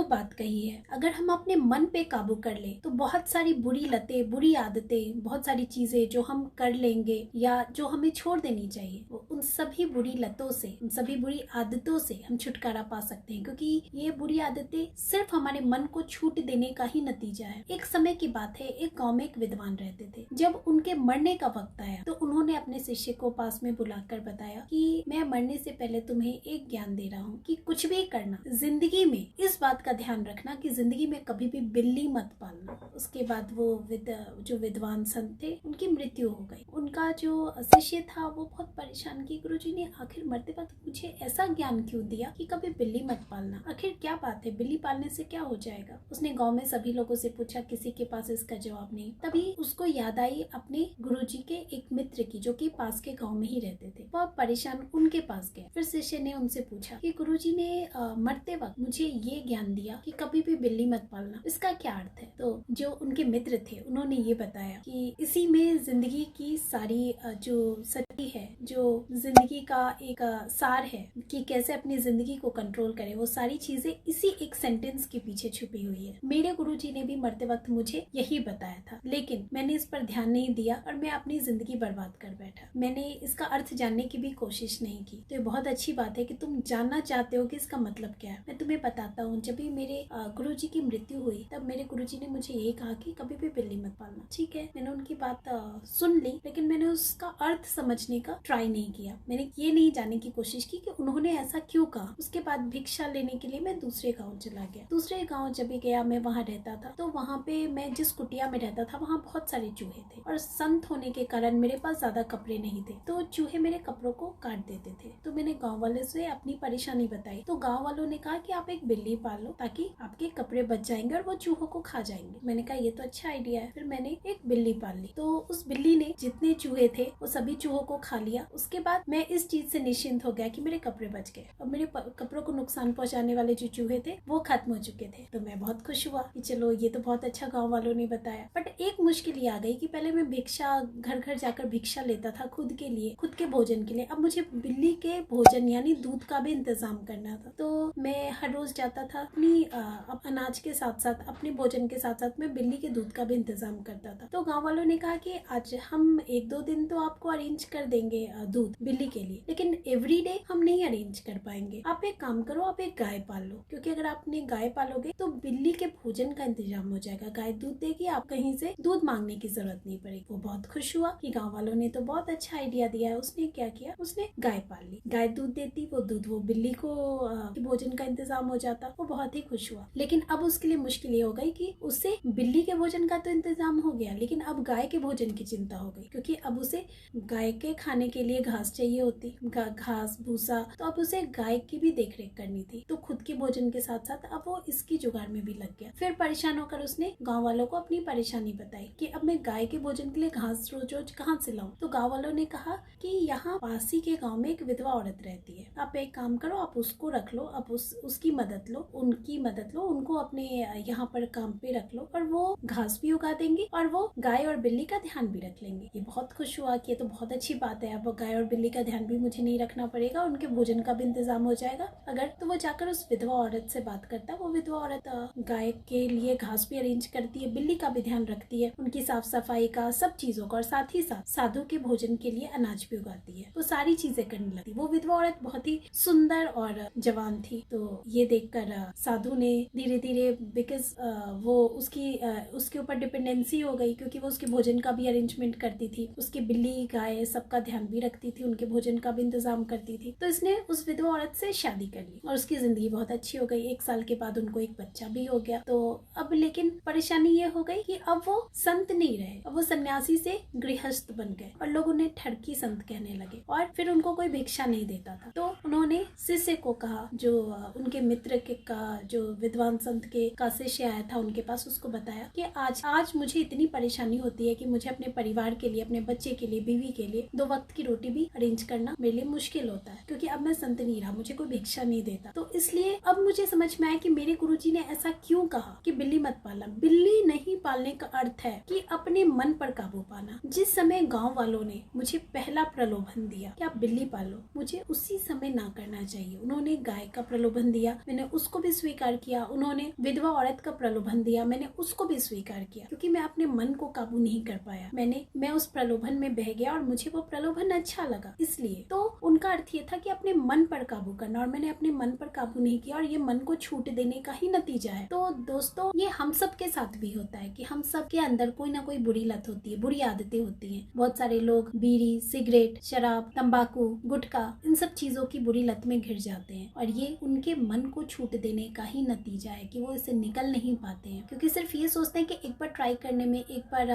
वो बात कही है, अगर हम अपने मन पे काबू कर ले तो बहुत सारी बुरी लतें, बुरी आदतें, बहुत सारी चीजें जो हम कर लेंगे या जो हमें छोड़ देनी चाहिए, उन सभी बुरी लतों से, उन सभी बुरी आदतों से हम छुटकारा पा सकते हैं। क्योंकि ये बुरी आदतें सिर्फ हमारे मन को छूट देने का ही नतीजा है। एक समय की बात है, एक गांव में एक विद्वान रहते थे। जब उनके मरने का वक्त आया तो उन्होंने अपने शिष्य को पास में बुलाकर बताया कि मैं मरने से पहले तुम्हें एक ज्ञान दे रहा हूँ कि कुछ भी करना जिंदगी में, इस बात का ध्यान रखना कि जिंदगी में कभी भी बिल्ली मत पालना। उसके बाद वो जो विद्वान संत थे उनकी मृत्यु हो गई। उनका जो शिष्य था वो बहुत परेशान कि गुरुजी ने आखिर मरते वक्त मुझे ऐसा ज्ञान क्यों दिया कि कभी बिल्ली मत पालना, आखिर क्या बात है, बिल्ली पालने से क्या हो जाएगा। उसने गांव में सभी लोगों से पूछा, किसी के पास इसका जवाब नहीं। तभी उसको याद आई अपने गुरुजी के एक मित्र की, जो कि पास के गांव में ही रहते थे। वह परेशान उनके पास गया। फिर शिष्य ने उनसे पूछा कि गुरुजी ने मरते वक्त मुझे ये ज्ञान दिया कि कभी भी बिल्ली मत पालना, इसका क्या अर्थ है। तो जो उनके मित्र थे उन्होंने ये बताया कि इसी में जिंदगी की सारी जो सच्चाई है, जो जिंदगी का एक सार है कि कैसे अपनी जिंदगी को कंट्रोल करें, वो सारी चीजें इसी एक सेंटेंस के पीछे छुपी हुई है। मेरे गुरुजी ने भी मरते वक्त मुझे यही बताया था, लेकिन मैंने इस पर ध्यान नहीं दिया और मैं अपनी जिंदगी बर्बाद कर बैठा। मैंने इसका अर्थ जानने की भी कोशिश नहीं की। तो ये बहुत अच्छी बात है कि तुम जानना चाहते हो कि इसका मतलब क्या है। मैं तुम्हें बताता हूँ, जब भी मेरे गुरुजी की मृत्यु हुई तब मेरे गुरुजी ने मुझे यही कहा कि कभी भी बिल्ली मत पालना। ठीक है, मैंने उनकी बात सुन ली, लेकिन मैंने उसका अर्थ समझने का ट्राई नहीं किया। मैंने ये नहीं जानने की कोशिश की कि उन्होंने ऐसा क्यों कहा। उसके बाद भिक्षा लेने के लिए मैं दूसरे गाँव चला गया। दूसरे गाँव जब भी गया, मैं वहाँ रहता था, तो वहाँ पे मैं जिस कुटिया में रहता था वहाँ बहुत सारे चूहे थे और संत होने के कारण मेरे पास ज्यादा कपड़े नहीं थे, तो चूहे मेरे कपड़ों को काट देते थे। तो मैंने गाँव वाले से अपनी परेशानी बताई, तो गाँव वालों ने कहा कि आप एक बिल्ली पाल लो ताकि आपके कपड़े बच जाएंगे और वो चूहों को खा जाएंगे। मैंने कहा ये तो अच्छा आइडिया है। फिर मैंने एक बिल्ली पाल ली। तो उस बिल्ली ने जितने चूहे थे वो सभी चूहों को खा लिया। उसके बाद मैं इस चीज से निश्चिंत हो गया कि मेरे कपड़े बच गए और मेरे कपड़ों को नुकसान पहुंचाने वाले जो चूहे थे वो खत्म हो चुके थे। तो मैं बहुत खुश हुआ कि चलो ये तो बहुत अच्छा गाँव वालों ने बताया। बट एक मुश्किल ये आ गई कि पहले मैं भिक्षा, घर घर जाकर भिक्षा लेता था खुद के लिए, खुद के भोजन के लिए। अब मुझे बिल्ली के भोजन यानी दूध का भी इंतजाम करना था। तो मैं हर रोज जाता था, अपनी अनाज के साथ साथ, अपने भोजन के साथ साथ मैं बिल्ली के दूध का भी इंतजाम करता था। तो गाँव वालों ने कहा कि आज हम 1-2 दिन तो आपको अरेंज कर देंगे दूध बिल्ली के लिए, लेकिन एवरीडे हम नहीं अरेंज कर पाएंगे। आप एक काम करो, आप एक गाय पाल लो, क्योंकि अगर आपने गाय पालोगे तो बिल्ली के भोजन का इंतजाम हो जाएगा। गाय दूध देगी, आप कहीं से दूध मांगने की जरूरत नहीं पड़ेगी। वो बहुत खुश हुआ कि गाँव वालों ने तो बहुत अच्छा आइडिया दिया है। उसने क्या किया, उसने गाय पाल ली। गाय दूध देती, वो दूध वो बिल्ली को भोजन का इंतजाम हो जाता। वो बहुत ही खुश हुआ। लेकिन अब उसके लिए मुश्किल ये हो गई कि उसे बिल्ली के भोजन का तो इंतजाम हो गया, लेकिन अब गाय के भोजन की चिंता हो गई, क्योंकि अब उसे गाय के खाने के लिए घास चाहिए होती, घास भूसा। तो अब उसे गाय की भी देखरेख करनी थी। तो खुद के भोजन के साथ साथ अब वो इसकी जुगाड़ में भी लग गया। फिर परेशान होकर उसने गाँव वालों को अपनी परेशानी बताई कि अब मैं गाय के भोजन के लिए घास रोज रोज कहाँ से लाऊं। तो गाँव वालों ने कहा कि यहाँ पास ही के गाँव में एक विधवा औरत रहती है, आप एक काम करो, आप उसको रख लो, आप उसकी मदद लो, उनकी मदद लो, उनको अपने यहाँ पर काम पे रख लो और वो घास भी उगा देंगी और वो गाय और बिल्ली का ध्यान भी रख लेंगे। ये बहुत खुश हुआ कि ये तो बहुत अच्छी बात है, अब गाय और बिल्ली का ध्यान भी मुझे नहीं रखना पड़ेगा, उनके भोजन का भी इंतजाम हो जाएगा। अगर तो वो जाकर उस विधवा औरत से बात करता। वो विधवा औरत गाय के लिए घास भी अरेंज करती है, बिल्ली का भी ध्यान रखती है, उनकी साफ सफाई का, सब चीजों का, और साथ ही साथ साधु के भोजन के लिए अनाज भी उगाती है। तो सारी चीजें करने लगती। वो विधवा औरत बहुत ही सुंदर और जवान थी। तो ये देखकर साधु ने धीरे धीरे, बिकॉज वो उसके ऊपर डिपेंडेंसी हो गई, क्योंकि वो उसके भोजन का भी अरेंजमेंट करती थी, उसकी बिल्ली गाय सबका ध्यान भी रखती थी, उनके भोजन का भी इंतजाम करती थी। तो इसने उस विधवा औरत से शादी कर ली और उसकी जिंदगी बहुत अच्छी हो गई। 1 साल के बाद उनको एक बच्चा भी हो गया। तो अब लेकिन परेशानी ये हो गई कि अब वो संत नहीं रहे, अब वो सन्यासी से गृहस्थ बन गए और लोग उन्हें ठरकी संत कहने लगे और फिर उनको कोई भिक्षा नहीं देता था। तो उन्होंने शिष्य को कहा, जो उनके मित्र के का जो विद्वान संत के का शिष्य आया था उनके पास, उसको बताया कि आज मुझे इतनी परेशानी होती है कि मुझे अपने परिवार के लिए, अपने बच्चे के लिए, बीवी के लिए 2 वक्त की रोटी भी अरेंज करना मेरे लिए मुश्किल होता है, क्योंकि अब मैं संत नहीं रहा, मुझे कोई भिक्षा नहीं देता। तो इसलिए अब मुझे समझ में आया कि मेरे गुरुजी ने ऐसा क्यों कहा कि बिल्ली मत पालना। बिल्ली नहीं पालने का अर्थ है कि अपने मन पर काबू पाना। जिस समय गाँव वालों ने मुझे पहला प्रलोभन दिया कि आप बिल्ली पालो, मुझे उसी समय ना करना चाहिए। उन्होंने गाय का प्रलोभन दिया, मैंने उसको भी स्वीकार किया, उन्होंने विधवा औरत का प्रलोभन दिया, मैंने उसको भी स्वीकार किया, क्योंकि मैं अपने मन को काबू नहीं कर पाया। मैं उस प्रलोभन में बह गया और मुझे वो प्रलोभन अच्छा लगा। इसलिए तो उनका अर्थ ये था कि अपने मन पर काबू करना, और मैंने अपने मन पर काबू नहीं किया और ये मन को छूट देने का ही नतीजा है। तो दोस्तों, ये हम सब के साथ भी होता है कि हम सब के अंदर कोई ना कोई बुरी लत होती है, बुरी आदतें होती हैं। बहुत सारे लोग बीड़ी, सिगरेट, शराब, तंबाकू, गुटखा, इन सब चीजों की बुरी लत में घिर जाते हैं, और ये उनके मन को छूट देने का ही नतीजा है कि वो इससे निकल नहीं पाते हैं, क्योंकि सिर्फ ये सोचते हैं कि एक बार ट्राई करने में, एक बार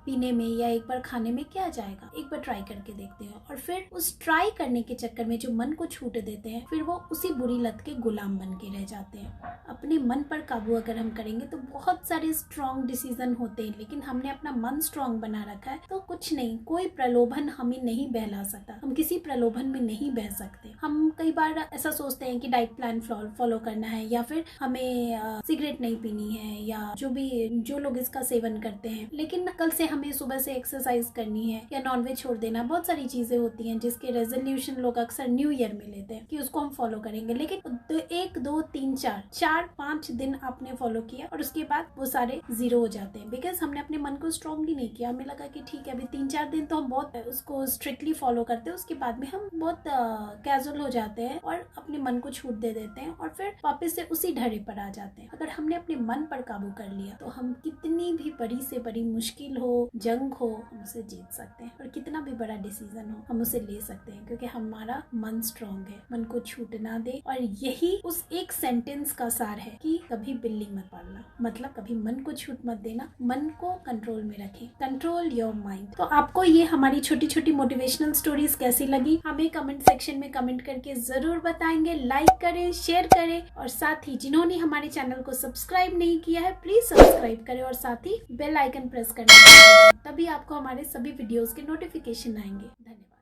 पीने में या एक बार खाने में क्या जाएगा, एक बार ट्राई करके देखते हैं, और फिर उस ट्राई करने के चक्कर में जो मन को छूट देते हैं, फिर वो उसी बुरी लत के गुलाम बन के रह जाते हैं। अपने मन पर काबू अगर हम करेंगे तो बहुत सारे स्ट्रॉन्ग डिसीजन होते हैं, लेकिन हमने अपना मन स्ट्रॉन्ग बना रखा है तो कुछ नहीं, कोई प्रलोभन हमें नहीं बहला सकता, हम किसी प्रलोभन में नहीं बह सकते। हम कई बार ऐसा सोचते हैं कि डाइट प्लान फॉलो करना है, या फिर हमें सिगरेट नहीं पीनी है, या जो लोग इसका सेवन करते हैं, लेकिन कल से हमें सुबह से एक्सरसाइज करनी है, या नॉनवेज छोड़ देना। बहुत सारी चीजें होती हैं जिसके रेजोल्यूशन लोग अक्सर न्यू ईयर में लेते हैं कि उसको हम फॉलो करेंगे, लेकिन 1 2 3 4 5 दिन आपने फॉलो किया और उसके बाद वो सारे जीरो हो जाते हैं, बिकॉज हमने अपने मन को स्ट्रॉन्ग ही नहीं किया। हमें लगा कि ठीक है, अभी 3-4 दिन तो हम बहुत उसको स्ट्रिक्टली फॉलो करते हैं, उसके बाद में हम बहुत कैजुअल हो जाते हैं और अपने मन को छूट दे देते हैं, और फिर वापस से उसी ढर्रे पर आ जाते हैं। अगर हमने अपने मन पर काबू कर लिया तो हम कितनी भी बड़ी से बड़ी मुश्किल हो, जंग हो, हम उसे जीत सकते हैं, और कितना भी बड़ा डिसीजन हो हम उसे ले सकते हैं, क्योंकि हमारा मन स्ट्रॉन्ग है। मन को छूट ना दे, और यही उस एक सेंटेंस का सार है कि कभी बिल्ली मत पालना, मतलब कभी मन को छूट मत देना, मन को कंट्रोल में रखें, कंट्रोल योर माइंड। तो आपको ये हमारी छोटी छोटी मोटिवेशनल स्टोरीज कैसी लगी, हमें कमेंट सेक्शन में कमेंट करके जरूर बताएंगे। लाइक करें, शेयर करें, और साथ ही जिन्होंने हमारे चैनल को सब्सक्राइब नहीं किया है प्लीज सब्सक्राइब करें, और साथ ही बेल आइकन प्रेस करना, तभी आपको हमारे सभी वीडियोस के नोटिफिकेशन आएंगे। धन्यवाद।